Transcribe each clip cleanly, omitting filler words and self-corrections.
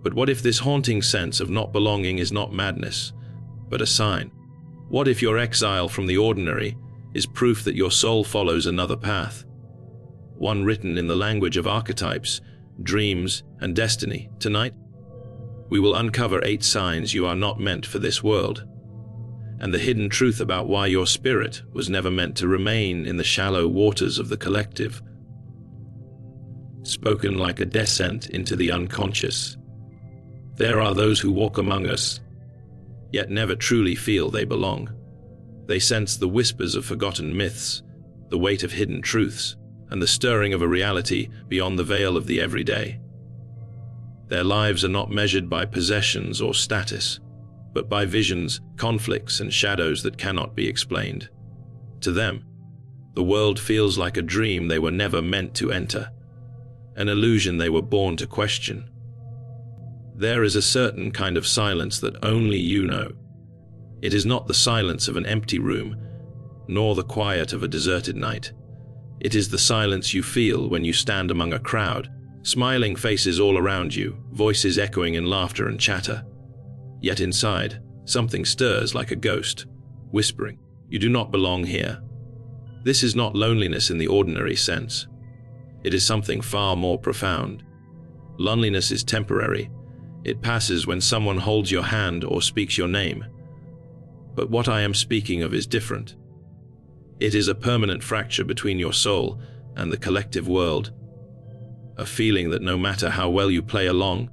But what if this haunting sense of not belonging is not madness, but a sign? What if your exile from the ordinary is proof that your soul follows another path? One written in the language of archetypes, dreams, and destiny. Tonight, we will uncover 8 signs you are not meant for this world, and the hidden truth about why your spirit was never meant to remain in the shallow waters of the collective. Spoken like a descent into the unconscious. There are those who walk among us, yet never truly feel they belong. They sense the whispers of forgotten myths, the weight of hidden truths, and the stirring of a reality beyond the veil of the everyday. Their lives are not measured by possessions or status, but by visions, conflicts, and shadows that cannot be explained. To them, the world feels like a dream they were never meant to enter, an illusion they were born to question. There is a certain kind of silence that only you know. It is not the silence of an empty room, nor the quiet of a deserted night. It is the silence you feel when you stand among a crowd, smiling faces all around you, voices echoing in laughter and chatter. Yet inside, something stirs like a ghost, whispering, "You do not belong here." This is not loneliness in the ordinary sense. It is something far more profound. Loneliness is temporary. It passes when someone holds your hand or speaks your name. But what I am speaking of is different. It is a permanent fracture between your soul and the collective world. A feeling that no matter how well you play along,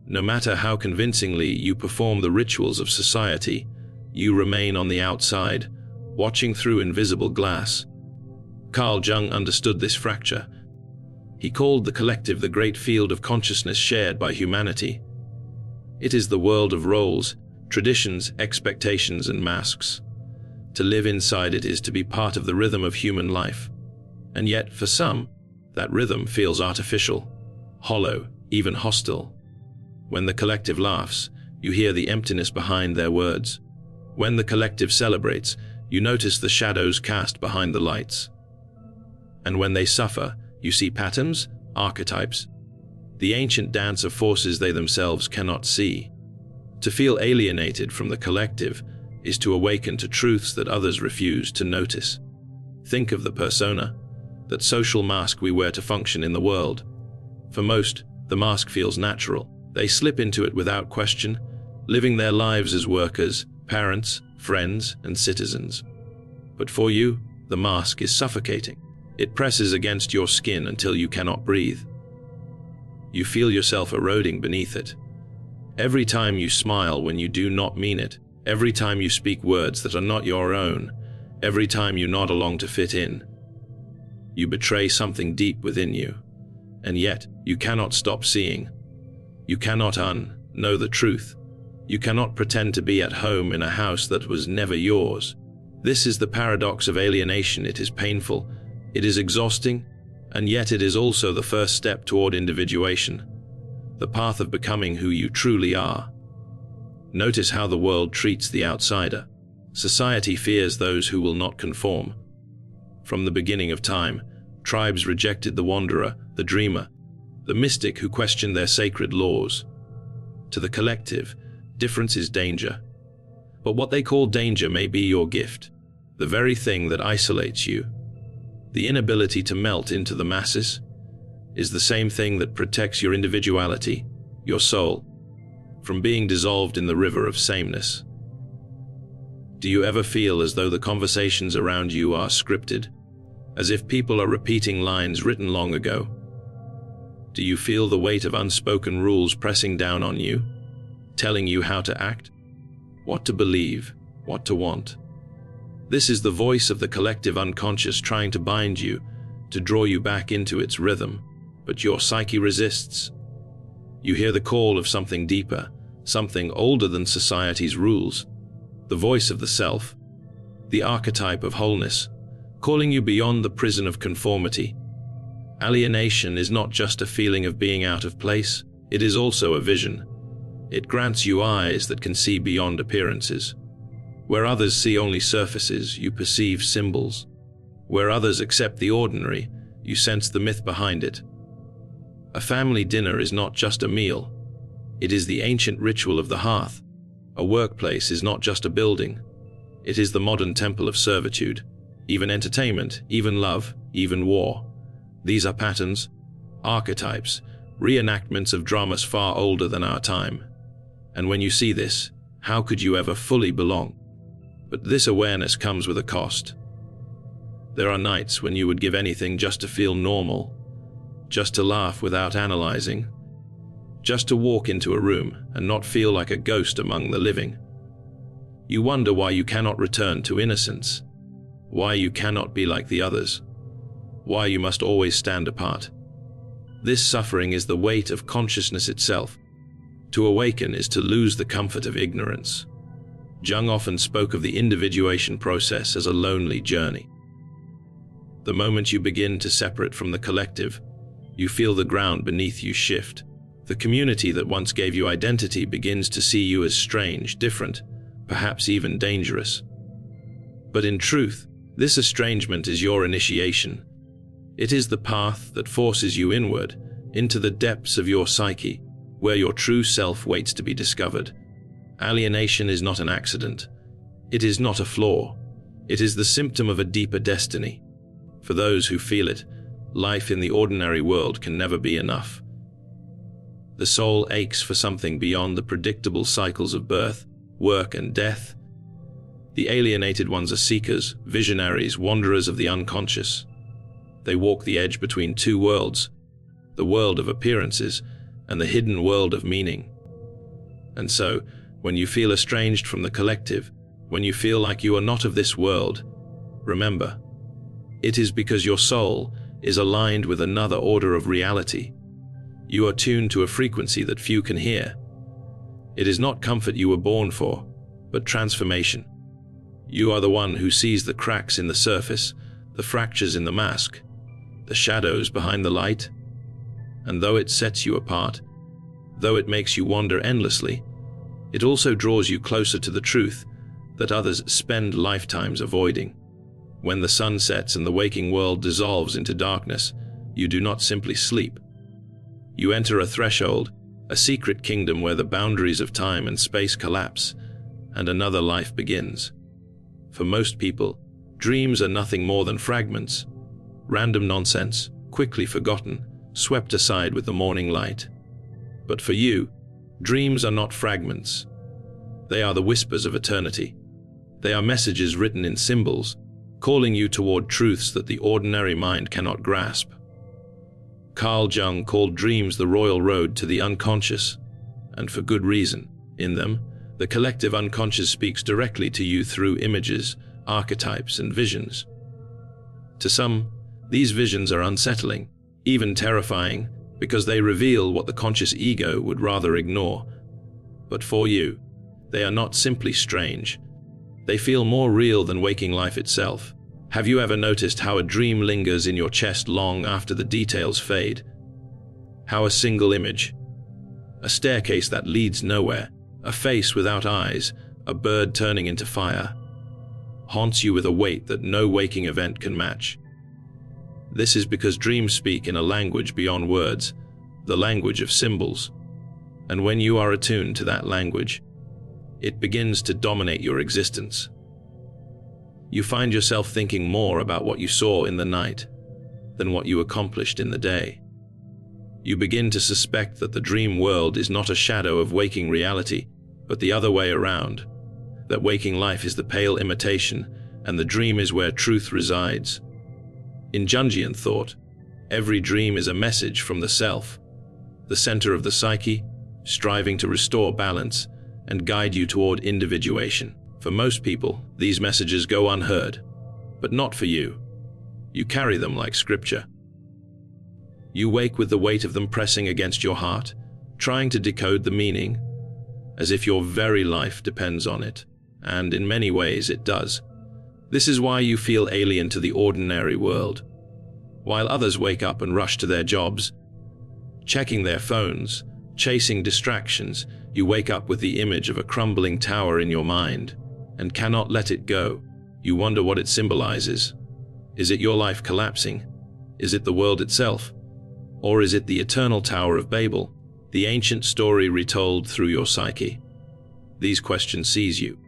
no matter how convincingly you perform the rituals of society, you remain on the outside, watching through invisible glass. Carl Jung understood this fracture. He called the collective the great field of consciousness shared by humanity. It is the world of roles, traditions, expectations, and masks. To live inside it is to be part of the rhythm of human life. And yet, for some, that rhythm feels artificial, hollow, even hostile. When the collective laughs, you hear the emptiness behind their words. When the collective celebrates, you notice the shadows cast behind the lights. And when they suffer, you see patterns, archetypes, the ancient dance of forces they themselves cannot see. To feel alienated from the collective is to awaken to truths that others refuse to notice. Think of the persona, that social mask we wear to function in the world. For most, the mask feels natural. They slip into it without question, living their lives as workers, parents, friends, and citizens. But for you, the mask is suffocating. It presses against your skin until you cannot breathe. You feel yourself eroding beneath it. Every time you smile when you do not mean it, every time you speak words that are not your own, every time you nod along to fit in, you betray something deep within you, and yet you cannot stop seeing. You cannot know the truth. You cannot pretend to be at home in a house that was never yours. This is the paradox of alienation. It is painful, it is exhausting, and yet it is also the first step toward individuation, the path of becoming who you truly are. Notice how the world treats the outsider. Society fears those who will not conform. From the beginning of time, tribes rejected the wanderer, the dreamer, the mystic who questioned their sacred laws. To the collective, difference is danger. But what they call danger may be your gift, the very thing that isolates you. The inability to melt into the masses is the same thing that protects your individuality, your soul, from being dissolved in the river of sameness. Do you ever feel as though the conversations around you are scripted, as if people are repeating lines written long ago? Do you feel the weight of unspoken rules pressing down on you, telling you how to act, what to believe, what to want? This is the voice of the collective unconscious trying to bind you, to draw you back into its rhythm, but your psyche resists. You hear the call of something deeper, something older than society's rules, the voice of the self, the archetype of wholeness, calling you beyond the prison of conformity. Alienation is not just a feeling of being out of place, it is also a vision. It grants you eyes that can see beyond appearances. Where others see only surfaces, you perceive symbols. Where others accept the ordinary, you sense the myth behind it. A family dinner is not just a meal. It is the ancient ritual of the hearth. A workplace is not just a building. It is the modern temple of servitude. Even entertainment, even love, even war. These are patterns, archetypes, reenactments of dramas far older than our time. And when you see this, how could you ever fully belong? But this awareness comes with a cost. There are nights when you would give anything just to feel normal, just to laugh without analyzing, just to walk into a room and not feel like a ghost among the living. You wonder why you cannot return to innocence, why you cannot be like the others, why you must always stand apart. This suffering is the weight of consciousness itself. To awaken is to lose the comfort of ignorance. Jung often spoke of the individuation process as a lonely journey. The moment you begin to separate from the collective, you feel the ground beneath you shift. The community that once gave you identity begins to see you as strange, different, perhaps even dangerous. But in truth, this estrangement is your initiation. It is the path that forces you inward, into the depths of your psyche, where your true self waits to be discovered. Alienation is not an accident. It is not a flaw. It is the symptom of a deeper destiny. For those who feel it, life in the ordinary world can never be enough. The soul aches for something beyond the predictable cycles of birth, work, and death. The alienated ones are seekers, visionaries, wanderers of the unconscious. They walk the edge between two worlds, the world of appearances and the hidden world of meaning. And so, when you feel estranged from the collective, when you feel like you are not of this world, remember, it is because your soul is aligned with another order of reality. You are tuned to a frequency that few can hear. It is not comfort you were born for, but transformation. You are the one who sees the cracks in the surface, the fractures in the mask, the shadows behind the light. And though it sets you apart, though it makes you wander endlessly, it also draws you closer to the truth that others spend lifetimes avoiding. When the sun sets and the waking world dissolves into darkness, you do not simply sleep. You enter a threshold, a secret kingdom where the boundaries of time and space collapse, and another life begins. For most people, dreams are nothing more than fragments, random nonsense, quickly forgotten, swept aside with the morning light. But for you, dreams are not fragments. They are the whispers of eternity. They are messages written in symbols, calling you toward truths that the ordinary mind cannot grasp. Carl Jung called dreams the royal road to the unconscious, and for good reason. In them, the collective unconscious speaks directly to you through images, archetypes, and visions. To some, these visions are unsettling, even terrifying, because they reveal what the conscious ego would rather ignore. But for you, they are not simply strange. They feel more real than waking life itself. Have you ever noticed how a dream lingers in your chest long after the details fade? How a single image, a staircase that leads nowhere, a face without eyes, a bird turning into fire, haunts you with a weight that no waking event can match. This is because dreams speak in a language beyond words, the language of symbols. And when you are attuned to that language, it begins to dominate your existence. You find yourself thinking more about what you saw in the night than what you accomplished in the day. You begin to suspect that the dream world is not a shadow of waking reality, but the other way around, that waking life is the pale imitation and the dream is where truth resides. In Jungian thought, every dream is a message from the self, the center of the psyche, striving to restore balance and guide you toward individuation. For most people, these messages go unheard, but not for you. You carry them like scripture. You wake with the weight of them pressing against your heart, trying to decode the meaning, as if your very life depends on it, and in many ways it does. This is why you feel alien to the ordinary world. While others wake up and rush to their jobs, checking their phones, chasing distractions, you wake up with the image of a crumbling tower in your mind and cannot let it go. You wonder what it symbolizes. Is it your life collapsing? Is it the world itself? Or is it the eternal Tower of Babel, the ancient story retold through your psyche. These questions seize you.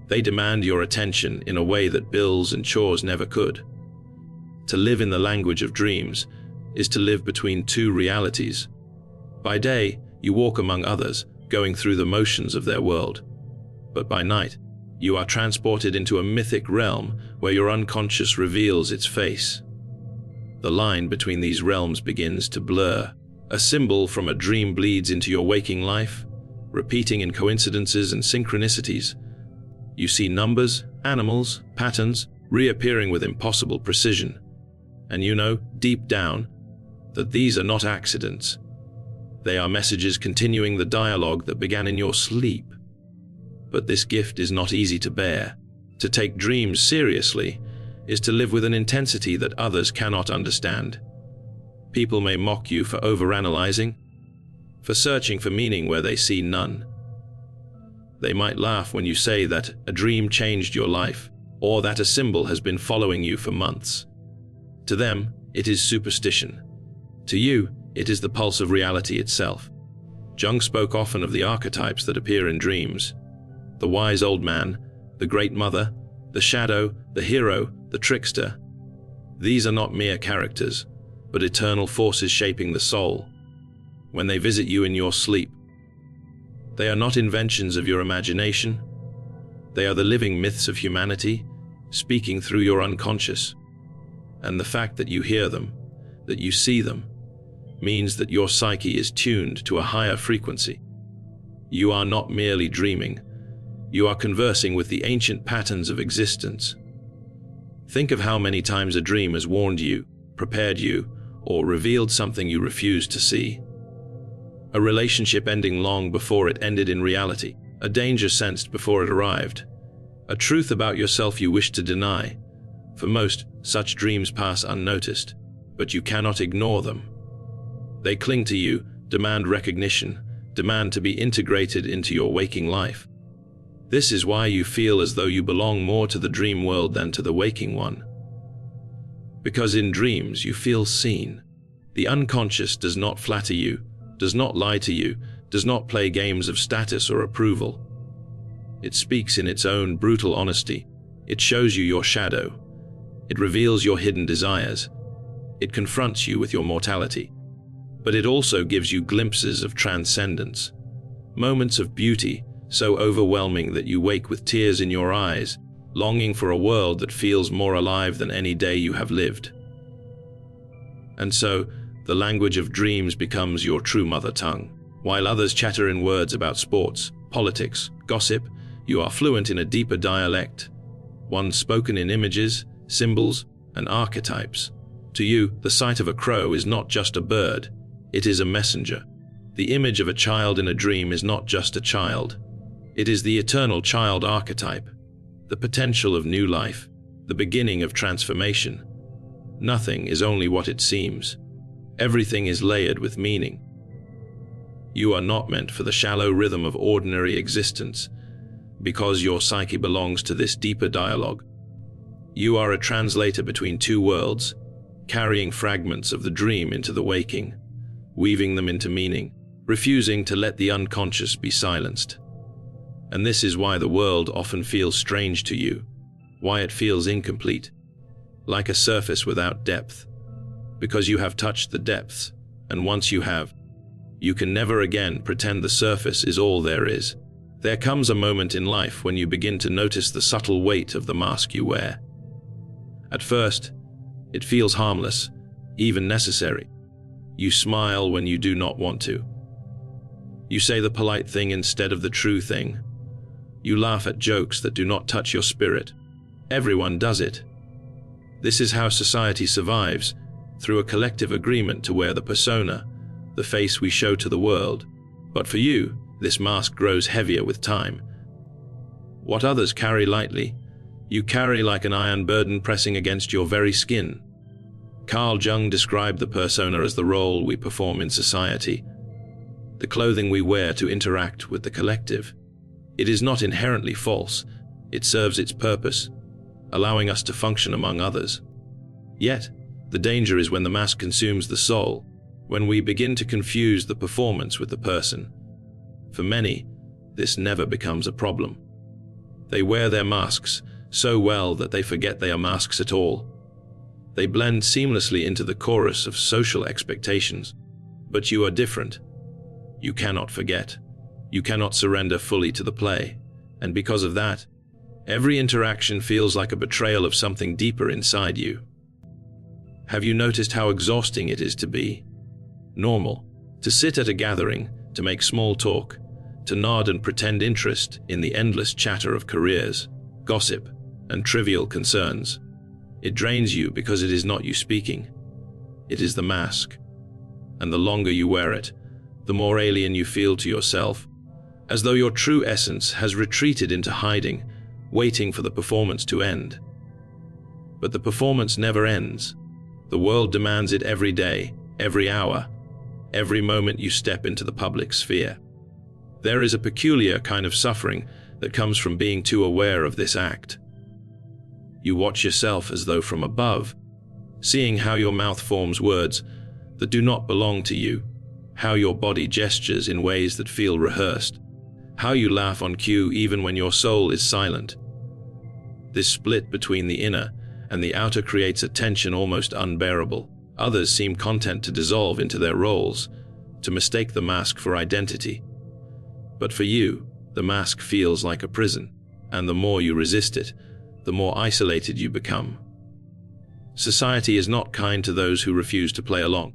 They demand your attention in a way that bills and chores never could. To live in the language of dreams is to live between two realities. By day, you walk among others, going through the motions of their world. But by night, you are transported into a mythic realm where your unconscious reveals its face. The line between these realms begins to blur. A symbol from a dream bleeds into your waking life, repeating in coincidences and synchronicities. You see numbers, animals, patterns, reappearing with impossible precision. And you know, deep down, that these are not accidents. They are messages continuing the dialogue that began in your sleep. But this gift is not easy to bear. To take dreams seriously is to live with an intensity that others cannot understand. People may mock you for overanalyzing, for searching for meaning where they see none. They might laugh when you say that a dream changed your life, or that a symbol has been following you for months. To them, it is superstition. To you, it is the pulse of reality itself. Jung spoke often of the archetypes that appear in dreams. The wise old man, the great mother, the shadow, the hero, the trickster. These are not mere characters, but eternal forces shaping the soul. When they visit you in your sleep, they are not inventions of your imagination. They are the living myths of humanity, speaking through your unconscious. And the fact that you hear them, that you see them, means that your psyche is tuned to a higher frequency. You are not merely dreaming. You are conversing with the ancient patterns of existence. Think of how many times a dream has warned you, prepared you, or revealed something you refused to see. A relationship ending long before it ended in reality, a danger sensed before it arrived, a truth about yourself you wished to deny. For most, such dreams pass unnoticed, but you cannot ignore them. They cling to you, demand recognition, demand to be integrated into your waking life. This is why you feel as though you belong more to the dream world than to the waking one. Because in dreams you feel seen. The unconscious does not flatter you, does not lie to you, does not play games of status or approval. It speaks in its own brutal honesty. It shows you your shadow. It reveals your hidden desires. It confronts you with your mortality. But it also gives you glimpses of transcendence, moments of beauty so overwhelming that you wake with tears in your eyes, longing for a world that feels more alive than any day you have lived. And so, the language of dreams becomes your true mother tongue. While others chatter in words about sports, politics, gossip, you are fluent in a deeper dialect, one spoken in images, symbols, and archetypes. To you, the sight of a crow is not just a bird, it is a messenger. The image of a child in a dream is not just a child. It is the eternal child archetype, the potential of new life, the beginning of transformation. Nothing is only what it seems. Everything is layered with meaning. You are not meant for the shallow rhythm of ordinary existence, because your psyche belongs to this deeper dialogue. You are a translator between two worlds, carrying fragments of the dream into the waking, weaving them into meaning, refusing to let the unconscious be silenced. And this is why the world often feels strange to you, why it feels incomplete, like a surface without depth. Because you have touched the depths, and once you have, you can never again pretend the surface is all there is. There comes a moment in life when you begin to notice the subtle weight of the mask you wear. At first, it feels harmless, even necessary. You smile when you do not want to. You say the polite thing instead of the true thing. You laugh at jokes that do not touch your spirit. Everyone does it. This is how society survives, through a collective agreement to wear the persona, the face we show to the world. But for you, this mask grows heavier with time. What others carry lightly, you carry like an iron burden pressing against your very skin. Carl Jung described the persona as the role we perform in society, the clothing we wear to interact with the collective. It is not inherently false, it serves its purpose, allowing us to function among others. Yet, the danger is when the mask consumes the soul, when we begin to confuse the performance with the person. For many, this never becomes a problem. They wear their masks so well that they forget they are masks at all. They blend seamlessly into the chorus of social expectations. But you are different. You cannot forget. You cannot surrender fully to the play. And because of that, every interaction feels like a betrayal of something deeper inside you. Have you noticed how exhausting it is to be normal, to sit at a gathering, to make small talk, to nod and pretend interest in the endless chatter of careers, gossip, and trivial concerns? It drains you because it is not you speaking. It is the mask. And the longer you wear it, the more alien you feel to yourself, as though your true essence has retreated into hiding, waiting for the performance to end. But the performance never ends. The world demands it every day, every hour, every moment you step into the public sphere. There is a peculiar kind of suffering that comes from being too aware of this act. You watch yourself as though from above, seeing how your mouth forms words that do not belong to you, how your body gestures in ways that feel rehearsed, how you laugh on cue even when your soul is silent. This split between the inner and the outer creates a tension almost unbearable. Others seem content to dissolve into their roles, to mistake the mask for identity. But for you, the mask feels like a prison, and the more you resist it, the more isolated you become. Society is not kind to those who refuse to play along.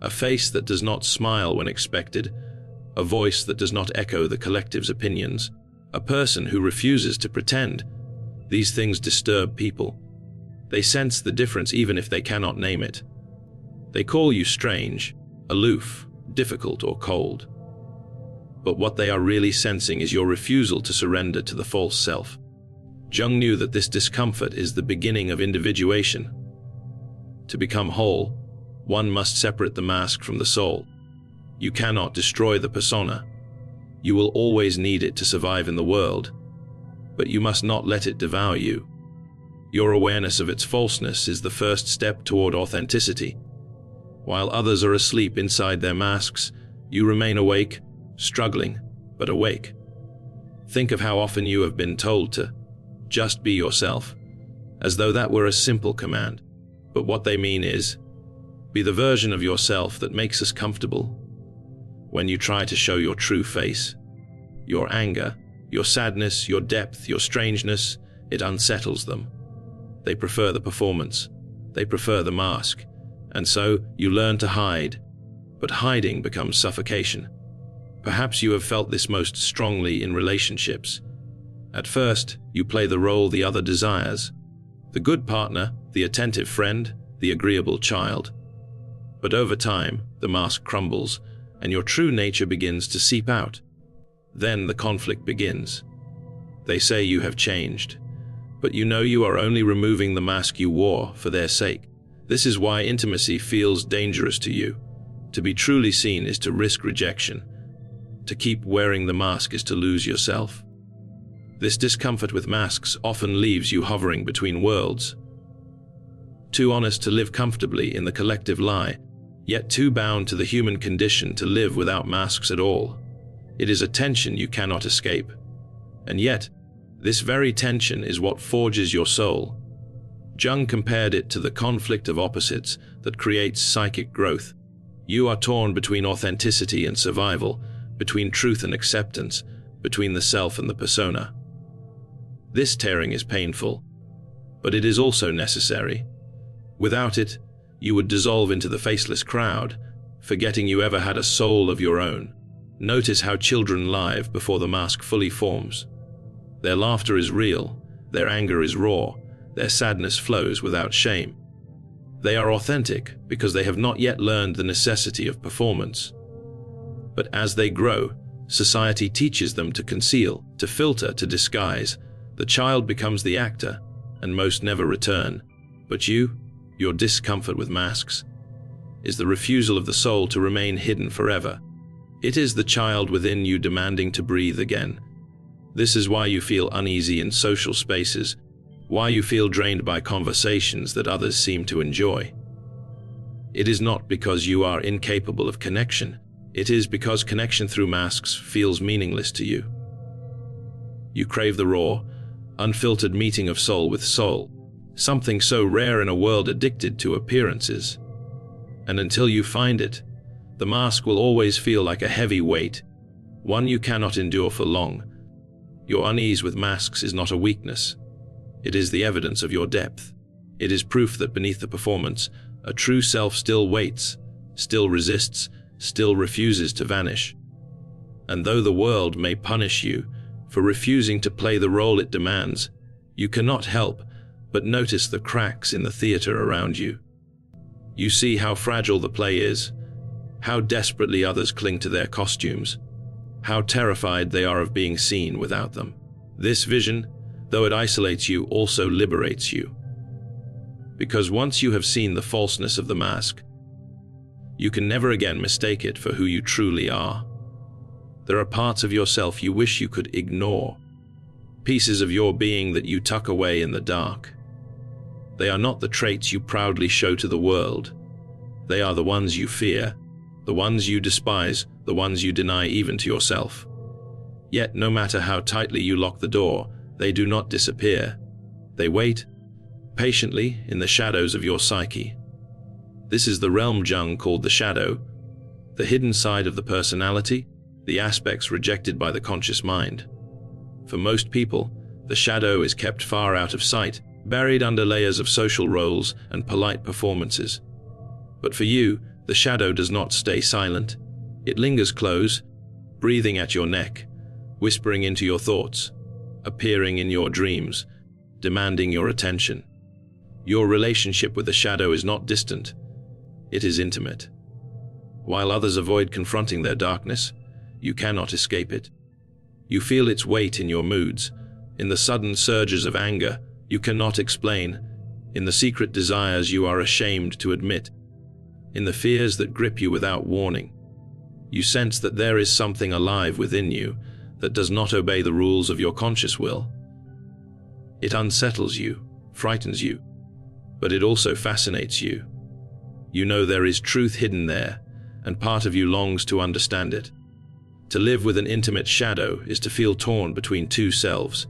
A face that does not smile when expected, a voice that does not echo the collective's opinions, a person who refuses to pretend. These things disturb people. They sense the difference even if they cannot name it. They call you strange, aloof, difficult, or cold. But what they are really sensing is your refusal to surrender to the false self. Jung knew that this discomfort is the beginning of individuation. To become whole, one must separate the mask from the soul. You cannot destroy the persona. You will always need it to survive in the world, but you must not let it devour you. Your awareness of its falseness is the first step toward authenticity. While others are asleep inside their masks, you remain awake, struggling, but awake. Think of how often you have been told to just be yourself, as though that were a simple command. But what they mean is, be the version of yourself that makes us comfortable. When you try to show your true face, your anger, your sadness, your depth, your strangeness, it unsettles them. They prefer the performance. They prefer the mask. And so you learn to hide, but hiding becomes suffocation. Perhaps you have felt this most strongly in relationships. At first, you play the role the other desires, the good partner, the attentive friend, the agreeable child. But over time, the mask crumbles, and your true nature begins to seep out. Then the conflict begins. They say you have changed, but you know you are only removing the mask you wore for their sake. This is why intimacy feels dangerous to you. To be truly seen is to risk rejection. To keep wearing the mask is to lose yourself. This discomfort with masks often leaves you hovering between worlds. Too honest to live comfortably in the collective lie, yet too bound to the human condition to live without masks at all. It is a tension you cannot escape. And yet, this very tension is what forges your soul. Jung compared it to the conflict of opposites that creates psychic growth. You are torn between authenticity and survival, between truth and acceptance, between the self and the persona. This tearing is painful, but it is also necessary. Without it, you would dissolve into the faceless crowd, forgetting you ever had a soul of your own. Notice how children live before the mask fully forms. Their laughter is real, their anger is raw, their sadness flows without shame. They are authentic because they have not yet learned the necessity of performance. But as they grow, society teaches them to conceal, to filter, to disguise. The child becomes the actor, and most never return. But you, your discomfort with masks, is the refusal of the soul to remain hidden forever. It is the child within you demanding to breathe again. This is why you feel uneasy in social spaces, why you feel drained by conversations that others seem to enjoy. It is not because you are incapable of connection. It is because connection through masks feels meaningless to you. You crave the raw, unfiltered meeting of soul with soul, something so rare in a world addicted to appearances. And until you find it, the mask will always feel like a heavy weight, one you cannot endure for long. Your unease with masks is not a weakness. It is the evidence of your depth. It is proof that beneath the performance, a true self still waits, still resists, still refuses to vanish. And though the world may punish you for refusing to play the role it demands, you cannot help but notice the cracks in the theater around you. You see how fragile the play is, how desperately others cling to their costumes, how terrified they are of being seen without them. This vision, though it isolates you, also liberates you. Because once you have seen the falseness of the mask, you can never again mistake it for who you truly are. There are parts of yourself you wish you could ignore, pieces of your being that you tuck away in the dark. They are not the traits you proudly show to the world. They are the ones you fear, the ones you despise, the ones you deny even to yourself. Yet, no matter how tightly you lock the door, they do not disappear. They wait, patiently, in the shadows of your psyche. This is the realm Jung called the shadow, the hidden side of the personality, the aspects rejected by the conscious mind. For most people, the shadow is kept far out of sight, buried under layers of social roles and polite performances. But for you, the shadow does not stay silent. It lingers close, breathing at your neck, whispering into your thoughts, appearing in your dreams, demanding your attention. Your relationship with the shadow is not distant. It is intimate. While others avoid confronting their darkness, you cannot escape it. You feel its weight in your moods, in the sudden surges of anger you cannot explain, in the secret desires you are ashamed to admit, in the fears that grip you without warning. You sense that there is something alive within you that does not obey the rules of your conscious will. It unsettles you, frightens you, but it also fascinates you. You know there is truth hidden there, and part of you longs to understand it. To live with an intimate shadow is to feel torn between two selves,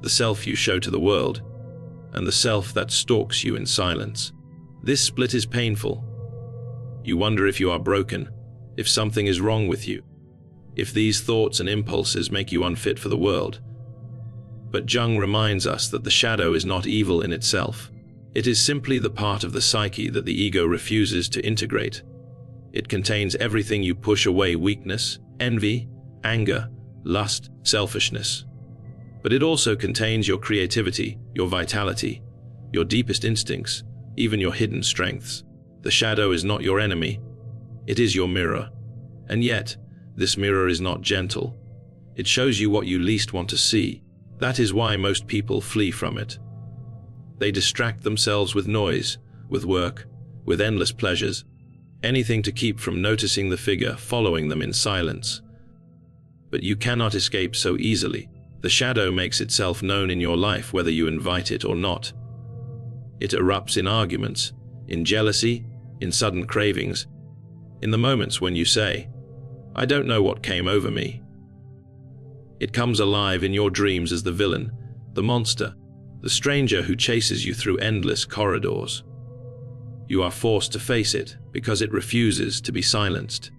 the self you show to the world, and the self that stalks you in silence. This split is painful. You wonder if you are broken, if something is wrong with you, if these thoughts and impulses make you unfit for the world. But Jung reminds us that the shadow is not evil in itself. It is simply the part of the psyche that the ego refuses to integrate. It contains everything you push away: weakness, envy, anger, lust, selfishness. But it also contains your creativity, your vitality, your deepest instincts, even your hidden strengths. The shadow is not your enemy. It is your mirror. And yet, this mirror is not gentle. It shows you what you least want to see. That is why most people flee from it. They distract themselves with noise, with work, with endless pleasures, anything to keep from noticing the figure following them in silence. But you cannot escape so easily. The shadow makes itself known in your life whether you invite it or not. It erupts in arguments, in jealousy, in sudden cravings, in the moments when you say, "I don't know what came over me." It comes alive in your dreams as the villain, the monster, the stranger who chases you through endless corridors. You are forced to face it because it refuses to be silenced.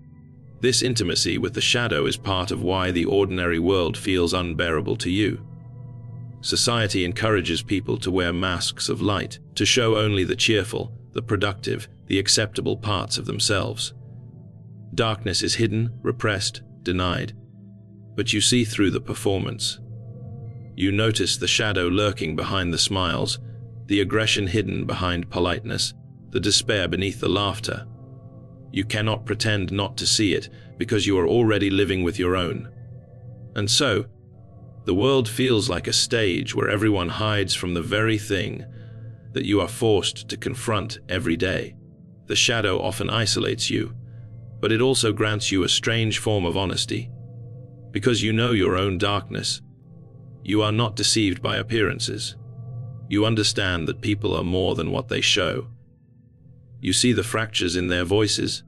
This intimacy with the shadow is part of why the ordinary world feels unbearable to you. Society encourages people to wear masks of light, to show only the cheerful, the productive, the acceptable parts of themselves. Darkness is hidden, repressed, denied. But you see through the performance. You notice the shadow lurking behind the smiles, the aggression hidden behind politeness, the despair beneath the laughter. You cannot pretend not to see it because you are already living with your own. And so, the world feels like a stage where everyone hides from the very thing that you are forced to confront every day. The shadow often isolates you, but it also grants you a strange form of honesty. Because you know your own darkness, you are not deceived by appearances. You understand that people are more than what they show. You see the fractures in their voices,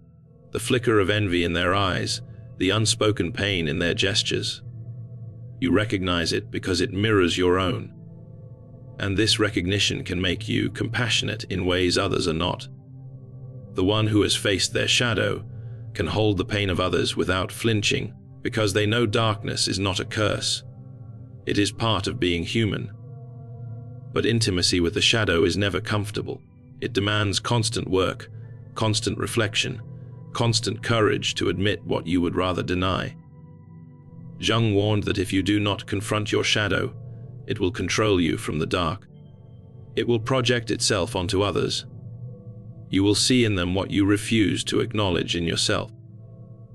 the flicker of envy in their eyes, the unspoken pain in their gestures. You recognize it because it mirrors your own. And this recognition can make you compassionate in ways others are not. The one who has faced their shadow can hold the pain of others without flinching because they know darkness is not a curse. It is part of being human. But intimacy with the shadow is never comfortable. It demands constant work, constant reflection, constant courage to admit what you would rather deny. Jung warned that if you do not confront your shadow, it will control you from the dark. It will project itself onto others. You will see in them what you refuse to acknowledge in yourself.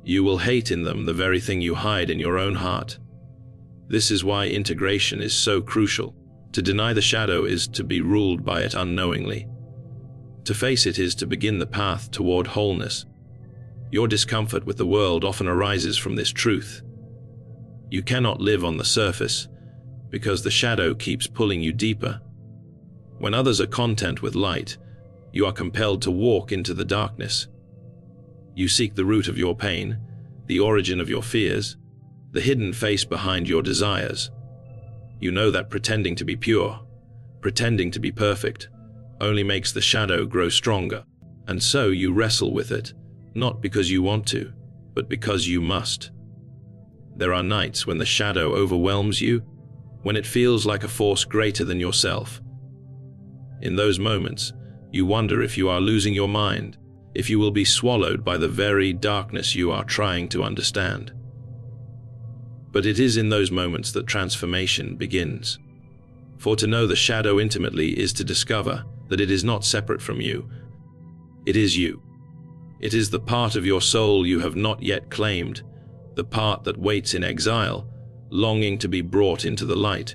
You will hate in them the very thing you hide in your own heart. This is why integration is so crucial. To deny the shadow is to be ruled by it unknowingly. To face it is to begin the path toward wholeness. Your discomfort with the world often arises from this truth. You cannot live on the surface because the shadow keeps pulling you deeper. When others are content with light, you are compelled to walk into the darkness. You seek the root of your pain, the origin of your fears, the hidden face behind your desires. You know that pretending to be pure, pretending to be perfect, only makes the shadow grow stronger, and so you wrestle with it, not because you want to, but because you must. There are nights when the shadow overwhelms you, when it feels like a force greater than yourself. In those moments, you wonder if you are losing your mind, if you will be swallowed by the very darkness you are trying to understand. But it is in those moments that transformation begins. For to know the shadow intimately is to discover that it is not separate from you. It is you. It is the part of your soul you have not yet claimed, the part that waits in exile, longing to be brought into the light.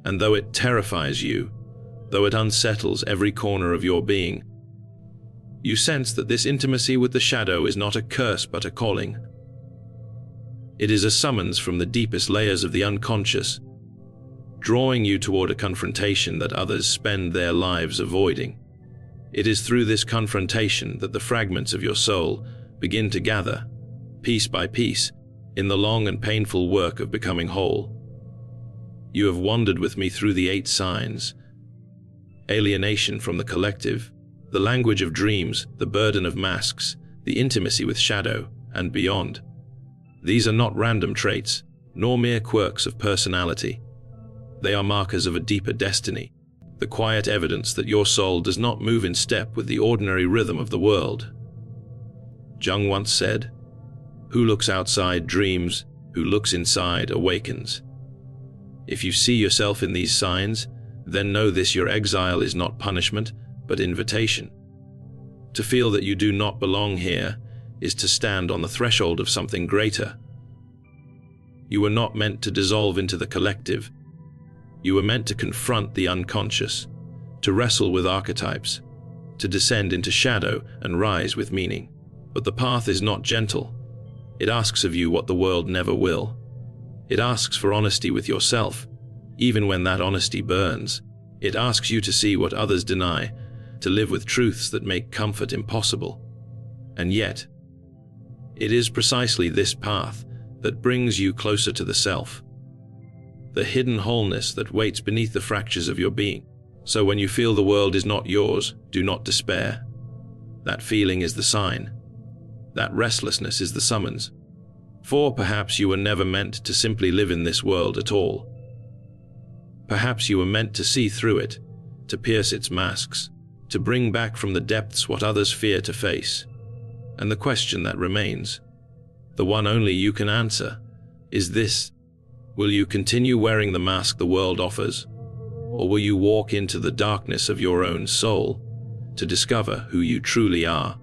And though it terrifies you, though it unsettles every corner of your being, you sense that this intimacy with the shadow is not a curse but a calling. It is a summons from the deepest layers of the unconscious, drawing you toward a confrontation that others spend their lives avoiding. It is through this confrontation that the fragments of your soul begin to gather, piece by piece, in the long and painful work of becoming whole. You have wandered with me through the 8 signs: alienation from the collective, the language of dreams, the burden of masks, the intimacy with shadow, and beyond. These are not random traits, nor mere quirks of personality. They are markers of a deeper destiny, the quiet evidence that your soul does not move in step with the ordinary rhythm of the world. Jung once said, "Who looks outside dreams, who looks inside awakens." If you see yourself in these signs, then know this: your exile is not punishment, but invitation. To feel that you do not belong here is to stand on the threshold of something greater. You were not meant to dissolve into the collective. You were meant to confront the unconscious, to wrestle with archetypes, to descend into shadow and rise with meaning. But the path is not gentle. It asks of you what the world never will. It asks for honesty with yourself, even when that honesty burns. It asks you to see what others deny, to live with truths that make comfort impossible. And yet, it is precisely this path that brings you closer to the self, the hidden wholeness that waits beneath the fractures of your being. So when you feel the world is not yours, do not despair. That feeling is the sign. That restlessness is the summons. For perhaps you were never meant to simply live in this world at all. Perhaps you were meant to see through it, to pierce its masks, to bring back from the depths what others fear to face. And the question that remains, the one only you can answer, is this: will you continue wearing the mask the world offers, or will you walk into the darkness of your own soul to discover who you truly are?